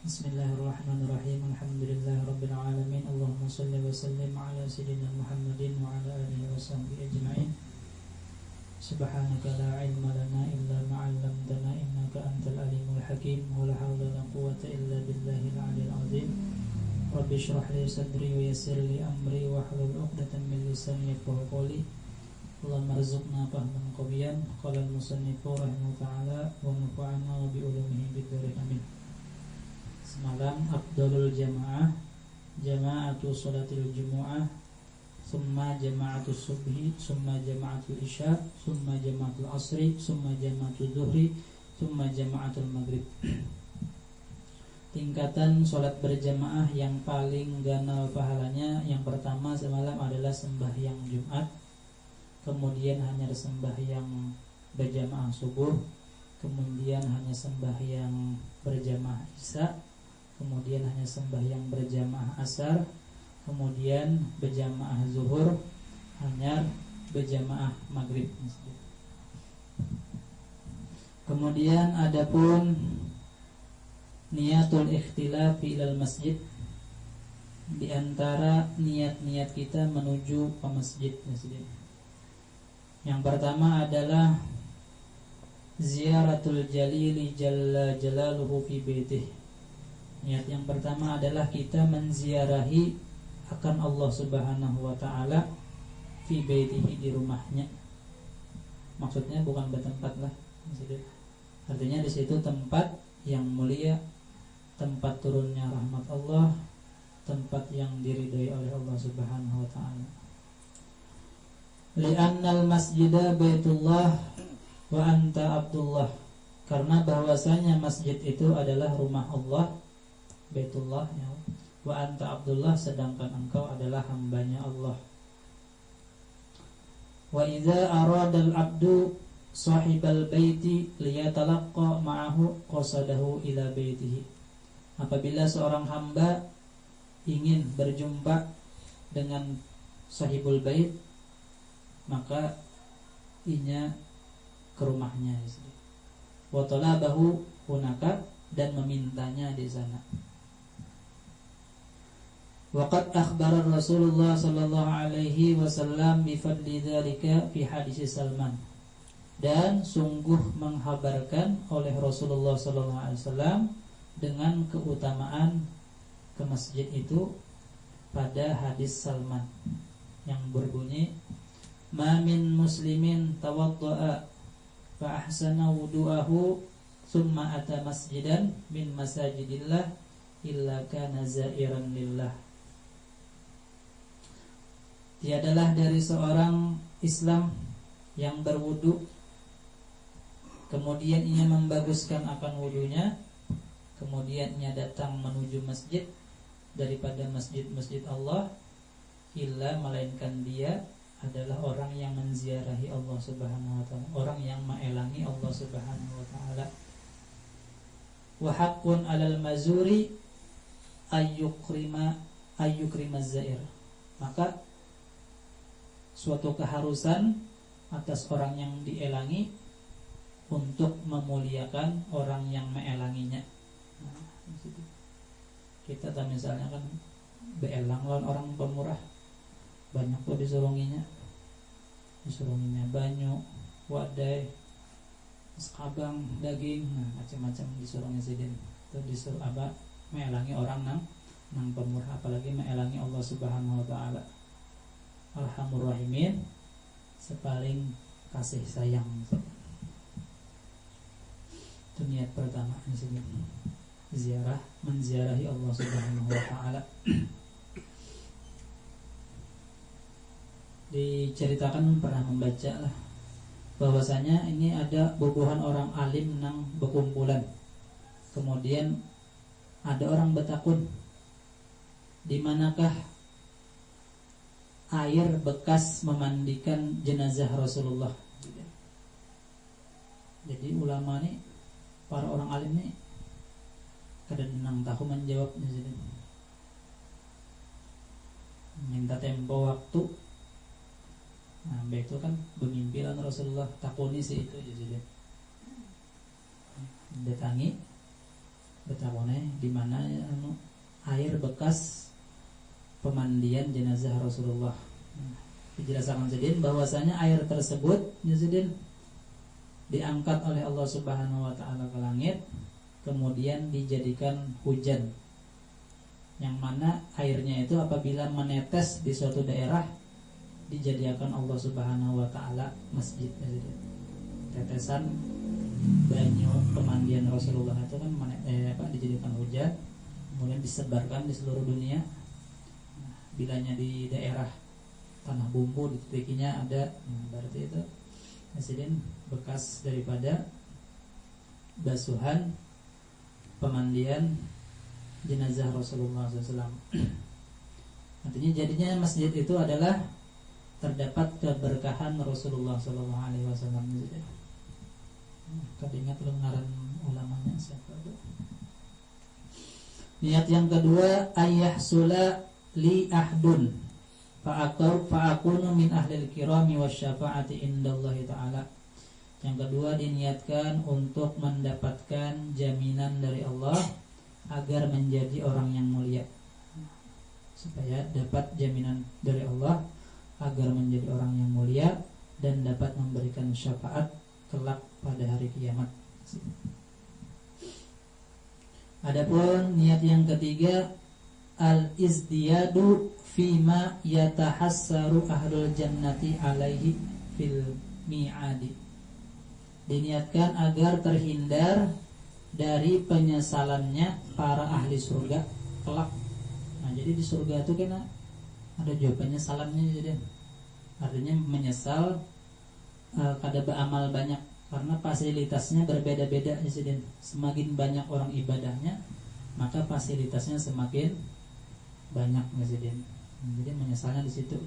Bismillahirrahmanirrahim. Alhamdulillahirabbil alamin. Allahumma shalli wa sallim ala sayyidina Muhammadin wa ala alihi wa sahbihi ajma'in. Subhanaka la ilma lana illa ma 'allamtana innaka antal alimul hakim. Wa la hawla wa la quwwata illa billahil 'aliyyil 'azim. Rabbi shrah li sadri wa yassir li amri wa hlul 'uqdatam min lisani yafqahu qawli. Allahumma rzuqna fahman qawiyan. Qala al-musannifu rahimahu ta'ala wa nafa'ana bi ulumihi bid-darin amin. Semalam afdalul jamaah, jama'atu sholatil jumu'ah, summa jama'atus subhi, summa jama'atul isya, summa jama'atul asri, summa jama'atul zuhri, summa jama'atul maghrib. Tingkatan sholat berjamaah yang paling ganal pahalanya, yang pertama semalam adalah sembahyang Jumat, kemudian hanya sembahyang berjamaah subuh, kemudian hanya sembahyang berjamaah isya, kemudian hanya sembahyang berjamaah asar, kemudian berjamaah zuhur, hanya berjamaah maghrib. Kemudian adapun niatul ikhtilaf ilal masjid, di antara niat-niat kita menuju ke masjid. Yang pertama adalah ziyaratul jalili jalla jalaluhu fi baitihi. Niat yang pertama adalah kita menziarahi akan Allah Subhanahu wa taala fi baitihi, di rumahnya. Maksudnya bukan bertempat lah. Artinya di situ tempat yang mulia, tempat turunnya rahmat Allah, tempat yang diridhai oleh Allah Subhanahu wa taala. Li'annal masjida baitullah wa anta abdullah. Karena bahwasanya masjid itu adalah rumah Allah, baitullah ya. Wa anta abdullah, sedangkan engkau adalah hambanya Allah. Wa idza aradal abdu sahibal baiti liyatalaqqa ma'ahu qasadahu ila baitihi. Apabila seorang hamba ingin berjumpa dengan sahibul bait, maka inya ke rumahnya. Wa talabahu hunaka, dan memintanya di sana. Waqad akhbara Rasulullah sallallahu alaihi wasallam bi fadli dzalika fi hadis Salman. Dan sungguh menghabarkan oleh Rasulullah sallallahu alaihi wasallam dengan keutamaan ke masjid itu pada hadis Salman yang berbunyi, ma min muslimin tawadda'a fa ahsana wudu'ahu summa ata masjidan min masajidillah illa kana zairan lillah. Tiadalah dari seorang Islam yang berwudu, kemudian ia membaguskan akan wudunya, kemudian ia datang menuju masjid daripada masjid-masjid Allah, illa melainkan dia adalah orang yang menziarahi Allah Subhanahu wa taala, orang yang mengelangi Allah Subhanahu wa taala. Wa haqqun 'alal mazuri ayyukrima zair. Maka suatu keharusan atas orang yang dielangi untuk memuliakan orang yang mengelanginya. Nah, kita tak misalnya kan beelang lawan orang pemurah, banyak tuh disuruhinya banyu, wadai, sekabang, daging, nah macam-macam disuruhnya sidin. Itu disuruh apa? Mengelangi orang nang pemurah, apalagi mengelangi Allah Subhanahu wa taala. Arhamur rahimin, sepaling kasih sayang. Itu niat pertama di sini. Menziarahi Allah Subhanahu wa taala. Diceritakan pernah membaca lah bahwasanya ini ada bubuhan orang alim nang berkumpulan. Kemudian ada orang bertakun, di manakah air bekas memandikan jenazah Rasulullah. Jadi ulama nih, para orang alim nih kadang tahu menjawab di sini. Minta tempo waktu. Nah, itu kan bermimpilan Rasulullah takuni sih itu jadi. Datangi, betakone di mana air bekas pemandian jenazah Rasulullah. Dijelaskan Zidin bahwasanya air tersebut Zidin diangkat oleh Allah Subhanahu wa taala ke langit, kemudian dijadikan hujan. Yang mana airnya itu apabila menetes di suatu daerah dijadikan Allah Subhanahu wa taala masjid. Tetesan banyu pemandian Rasulullah itu kan dijadikan hujan, kemudian disebarkan di seluruh dunia. Bilanya di daerah tanah bumbu dititikinya ada, berarti itu presiden bekas daripada basuhan pemandian jenazah Rasulullah SAW. Artinya jadinya masjid itu adalah terdapat keberkahan Rasulullah SAW. Kadingat lengaran ulamanya siapa itu? Niat yang kedua, ayyahsula li ahdun fa'akunu min ahlil kirami wasyafaati indallahi ta'ala. Yang kedua diniatkan untuk mendapatkan jaminan dari Allah agar menjadi orang yang mulia, supaya dapat jaminan dari Allah agar menjadi orang yang mulia dan dapat memberikan syafaat kelak pada hari kiamat. Adapun niat yang ketiga, al-izdiyadu fima yatahassaru ahlul jannati alaihi fil mi'adi. Diniatkan agar terhindar dari penyesalannya para ahli surga kelak. Nah, jadi di surga itu kan ada juga penyesalannya, jadi artinya menyesal kada beramal banyak karena fasilitasnya berbeda-beda. Jadi semakin banyak orang ibadahnya, maka fasilitasnya semakin banyak. Jadi menyesalnya di situ.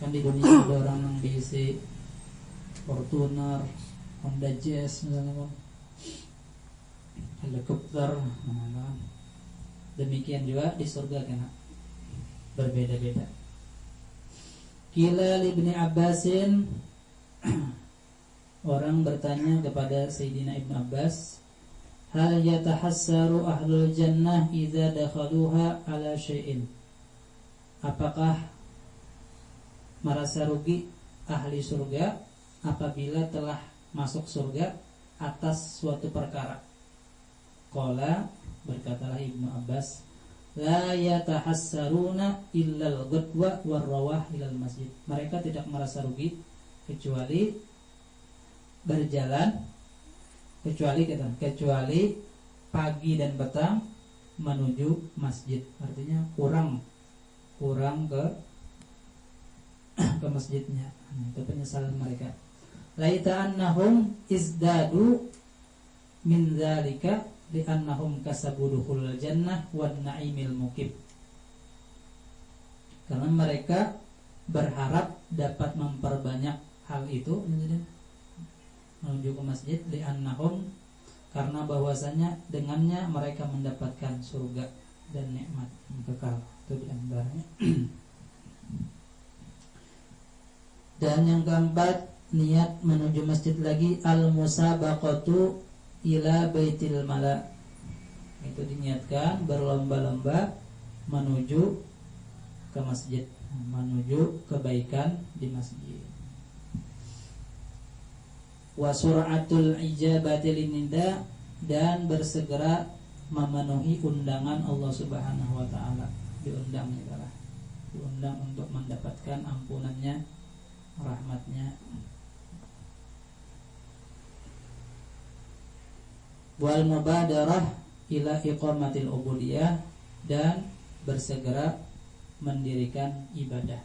Kan di dunia ada orang yang diisi Fortuner, Honda Jazz misalnya, helikopter. Demikian juga di surga kan berbeda-beda. Qila li Ibnu Abbasin, orang bertanya kepada Sayyidina Ibnu Abbas, hal yatahassaru ahlul jannah idza dakhaluha ala syai'in. Apakah merasa rugi ahli surga apabila telah masuk surga atas suatu perkara? Qala, berkatalah Ibnu Abbas, la yatahassaruna illal ghadwa warrawah ilal masjid. Mereka tidak merasa rugi kecuali berjalan, kecuali pagi dan petang menuju masjid. Artinya kurang ke masjidnya. Itu penyesalan mereka. Laita annahum izdadu min dzalika li'annahum kasabuduhul jannah wan na'imil muqim. Karena mereka berharap dapat memperbanyak hal itu menuju ke masjid, li'annahum, karena bahwasanya dengannya mereka mendapatkan surga dan nikmat yang kekal. Itu diantaranya. Dan yang keempat, niat menuju masjid lagi, al-musabaqatu ila baitil mala. Itu diniatkan berlomba-lomba menuju ke masjid, menuju kebaikan di masjid. Wa sur'atul ijabati linida, dan bersegera memenuhi undangan Allah Subhanahu wa taala. Diundang untuk mendapatkan ampunannya, rahmatnya. Wal mubadarah ila iqamatil ubudiyah, dan bersegera mendirikan ibadah.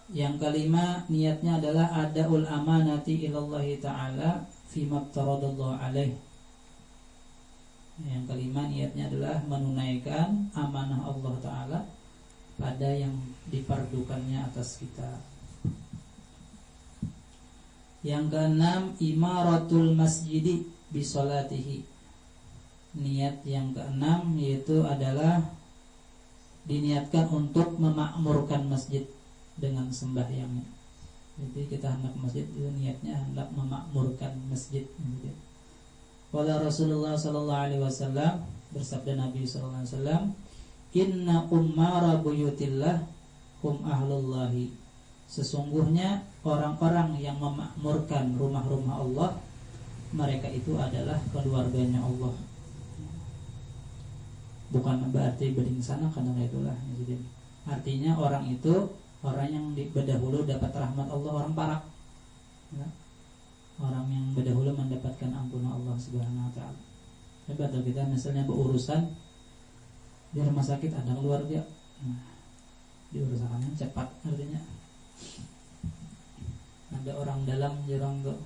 Yang kelima, niatnya adalah adaul amanati ilallahi ta'ala fima aftaradallahu alaih. Yang kelima, niatnya adalah menunaikan amanah Allah Ta'ala pada yang difardukannya atas kita. Yang keenam, imaratul masjidi bisolatihi. Niat yang keenam yaitu adalah diniatkan untuk memakmurkan masjid dengan sembahyangnya. Jadi kita hendak masjid itu niatnya hendak memakmurkan masjid. Qala Rasulullah sallallahu alaihi wasallam, bersabda Nabi sallallahu alaihi wasallam, inna ummara buyutillah hum ahlullahi. Sesungguhnya orang-orang yang memakmurkan rumah-rumah Allah, mereka itu adalah keluarganya Allah. Bukan berarti berding sana karena itulah. Jadi artinya orang itu orang yang berdahulu dapat rahmat Allah, orang parak. Ya. Orang yang berdahulu mendapatkan ampunan Allah Subhanahu wa taala. Hebat kita misalnya berurusan di rumah sakit ada keluarga. Nah, diurusannya cepat artinya. Ada orang dalam jarang tuh.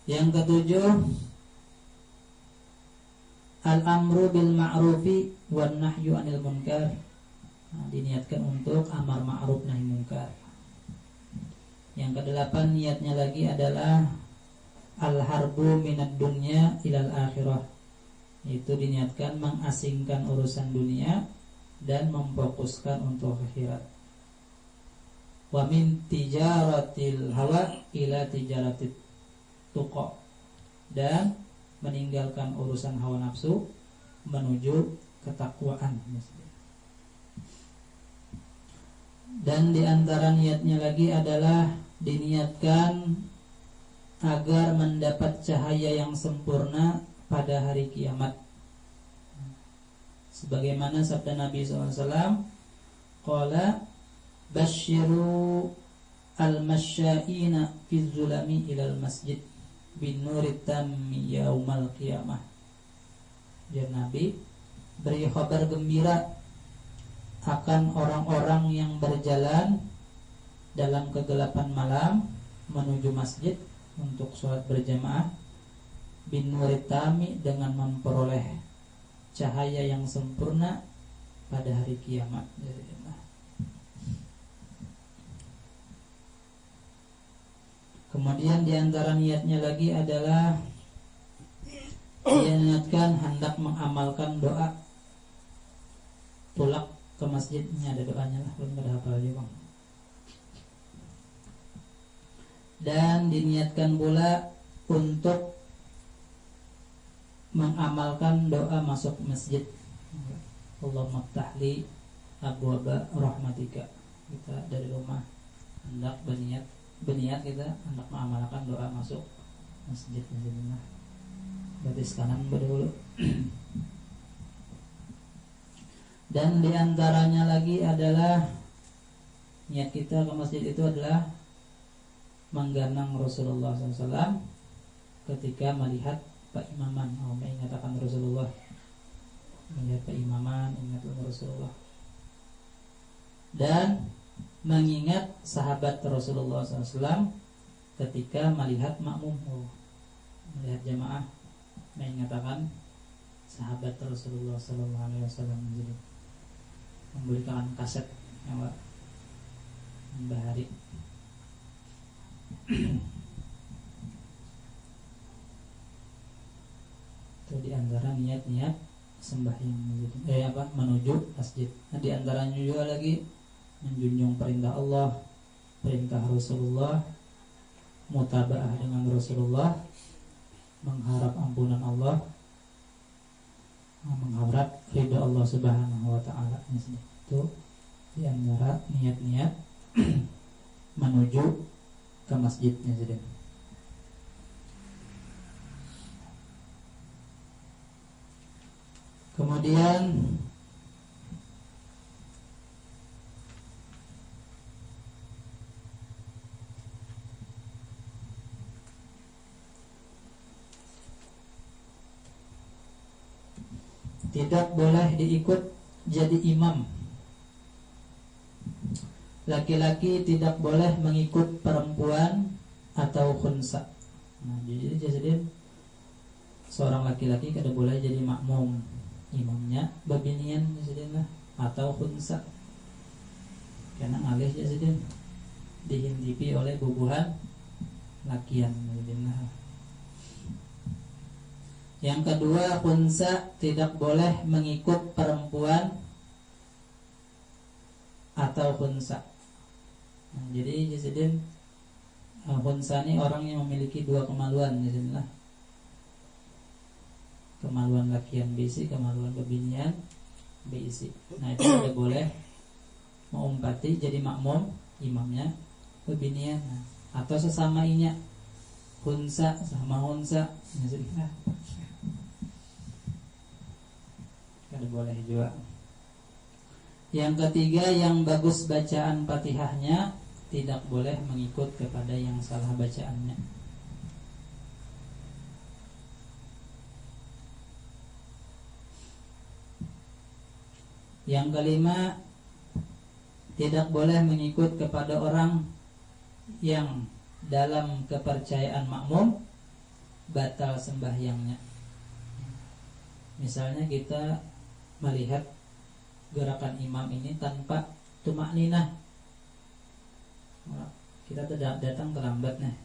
Yang ketujuh, al-amru bil ma'rufi wan nahyu 'anil munkar. Nah, diniatkan untuk amar ma'ruf nahi munkar. Yang kedelapan niatnya lagi adalah al-harbu minad dunya ilal akhirah. Itu diniatkan mengasingkan urusan dunia dan memfokuskan untuk akhirat. Wa min tijaratil hawa ila tijaratit tuqa, dan meninggalkan urusan hawa nafsu menuju ketakwaan. Dan di antara niatnya lagi adalah diniatkan agar mendapat cahaya yang sempurna pada hari kiamat. Sebagaimana sabda Nabi SAW, qala basyiru al-masya'ina fi zulami ilal masjid bin nurit tammi yaumal qiyamah. Ya Nabi, beri kabar gembira akan orang-orang yang berjalan dalam kegelapan malam menuju masjid untuk sholat berjamaah, bin nurit tammi, dengan memperoleh cahaya yang sempurna pada hari kiamat. Kemudian diantara niatnya lagi adalah dia niatkan hendak mengamalkan doa tulak ke masjidnya. Ada doanya lah, belum ada hafal aja bang. Dan diniatkan pula untuk mengamalkan doa masuk masjid. Allahumma ftahli abwaba rahmatika. Kita dari rumah hendak berniat kita hendak mengamalkan doa masuk masjid. Berarti kanan berdahulu. Dan diantaranya lagi adalah niat kita ke masjid itu adalah mengganang Rasulullah SAW ketika melihat peimaman. Mengatakan Rasulullah melihat peimaman, ingat Rasulullah, dan mengingat sahabat Rasulullah SAW ketika melihat makmum, melihat jamaah, mengatakan sahabat Rasulullah SAW. Jadi memberikan kaset yang membahari. Itu diantara niat-niat sembahyang menuju masjid. Nah, diantaranya juga lagi menjunjung perintah Allah, perintah Rasulullah, mutabaah dengan Rasulullah, mengharap ampunan Allah, mengharap ridha Allah Subhanahu wa taala. Itu diantara niat-niat menuju ke masjidnya saja. Kemudian tidak boleh diikut jadi imam. Laki-laki tidak boleh mengikut perempuan atau khunsa. Nah, jadi seorang laki-laki tidak boleh jadi makmum, imamnya babinian lah, atau khunsa, karena alih jadi dihintipi oleh bubuhan lakian. Yang kedua, khunsa tidak boleh mengikut perempuan atau khunsa. Nah, jadi Khunsa ini orang yang memiliki dua kemaluan, disinilah kemaluan lakian bisi, kemaluan bebinian bisi. Nah itu tidak boleh mengumpati jadi makmum imamnya bebinian, atau sesama inya khunsa sama khunsa, tidak boleh juga. Yang ketiga, yang bagus bacaan Fatihahnya tidak boleh mengikut kepada yang salah bacaannya. Yang kelima, tidak boleh mengikut kepada orang yang dalam kepercayaan makmum batal sembahyangnya. Misalnya kita melihat gerakan imam ini tanpa tumakninah, kita datang terlambat nih,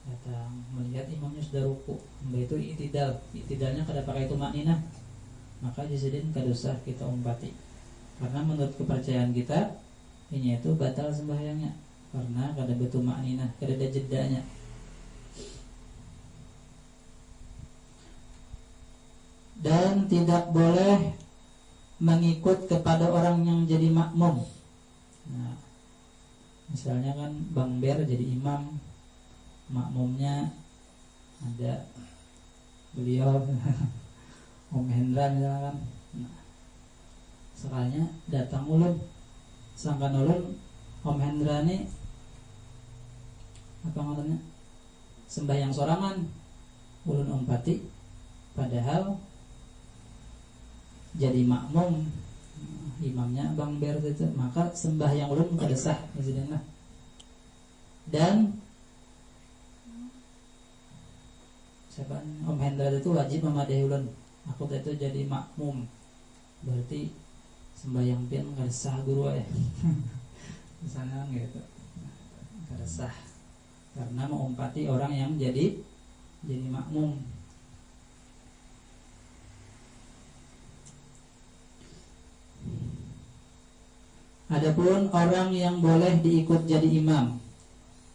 datang melihat imamnya sudah ruku, itu itidalnya kada pakai tumakninah, maka disediin kadosah kita umpati, karena menurut kepercayaan kita ini itu batal sembahyangnya karena kada betumakninah, kada ada jedanya. Dan tidak boleh mengikut kepada orang yang jadi makmum. Nah, misalnya kan Bang Ber jadi imam, makmumnya ada beliau Om Hendra misalkan. Nah, sekalinya datang ulun, sangkan ulun Om Hendra ini apa namanya sembahyang sorangan, ulun umpati, padahal jadi makmum imamnya Bang Ber itu, maka sembahyang ulun kada sah maksudnya. Dan siapa Om Hendra itu wajib memadahi ulun, aku itu jadi makmum, berarti sembahyang pian kada sah guru ya. Misalnya gitu, kada sah karena mengumpati orang yang jadi makmum. Adapun orang yang boleh diikut jadi imam,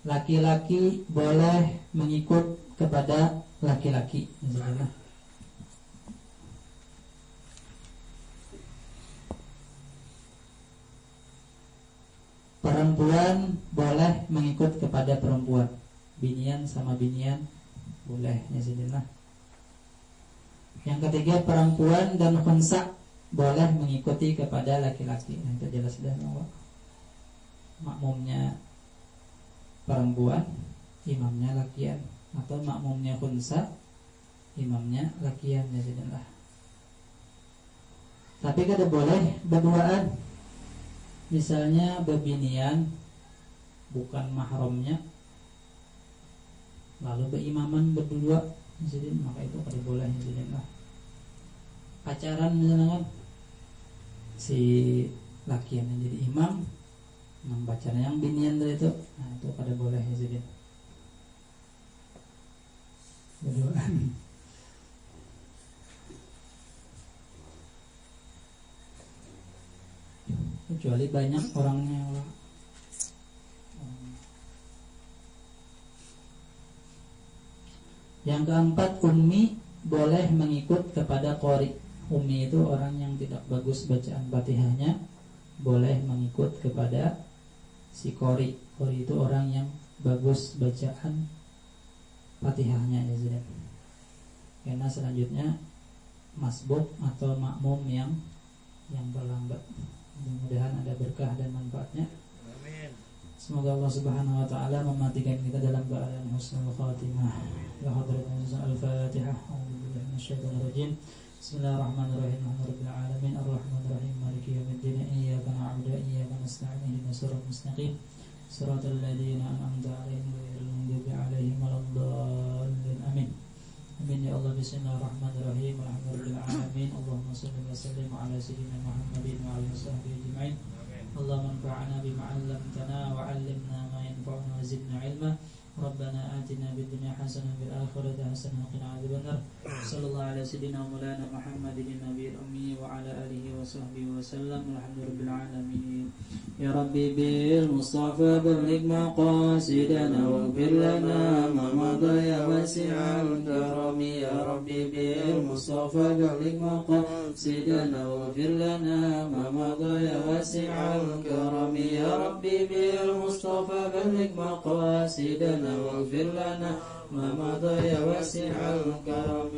laki-laki boleh mengikut kepada laki-laki, misalnya. Perempuan boleh mengikut kepada perempuan, binian sama binian boleh, misalnya. Yang ketiga, perempuan dan khunsa boleh mengikuti kepada laki-laki. Nah, itu jelas sudah bahwa makmumnya perempuan, imamnya lakian, atau makmumnya khunsa, imamnya lakian, ya sudah. Tapi kada boleh berduaan. Misalnya bebinian bukan mahramnya, lalu berimaman berdua, jadi maka itu kada boleh, jadi pacaran misalnya kan, si laki yang jadi imam, yang pacarnya yang binian dari itu, nah itu kada boleh ya jadi berduaan. Kecuali banyak orangnya. Yang keempat, ummi boleh mengikut kepada qori. Ummi itu orang yang tidak bagus bacaan Fatihahnya, boleh mengikut kepada si qori. Qori itu orang yang bagus bacaan Fatihahnya, ya sudah. Karena selanjutnya masbuk atau makmum yang terlambat. Mudah-mudahan ada berkah dan manfaatnya. Amin. Semoga Allah Subhanahu wa taala mematikan kita dalam keadaan husnul khatimah. Ya hadirin al-Fatihah. A'udzubillahi minasyaitonir rajim. Bismillahirrahmanirrahim. Alhamdulillahirabbil alamin arrahmanirrahim maliki yaumiddin iyyaka na'budu wa iyyaka nasta'in ihdinas siratal mustaqim siratal ladzina an'amta 'alaihim ghairil maghdubi 'alaihim waladdallin. Amin. Amin ya Allah. Bismillahirrahmanirrahim. Alhamdulillahirabbil alamin. Allahumma shalli wa sallim ala sayyidina Muhammadin wa ala sahbihi ajma'in. Allahumma anfa'na bima 'allamtana wa 'allimna ma yanfa'una wa zidna 'ilma. Rabbana آتنا في الدنيا حسنة وفي الآخرة حسنة وقنا عذاب النار. صلى الله على سيدنا مولانا محمد النبي الأمي وعلى آله وصحبه وسلم والحمد لله رب العالمين. يا ربي بالمصطفى بلغ مقاصدنا واغفر لنا ما مضى يا واسع الكرم. يا ربي بالمصطفى بلغ مقاصدنا واغفر لنا ما مضى يا واسع الكرم. يا ربي بالمصطفى بلغ مقاصدنا واغفر لنا ما مضى يا واسع الكرم.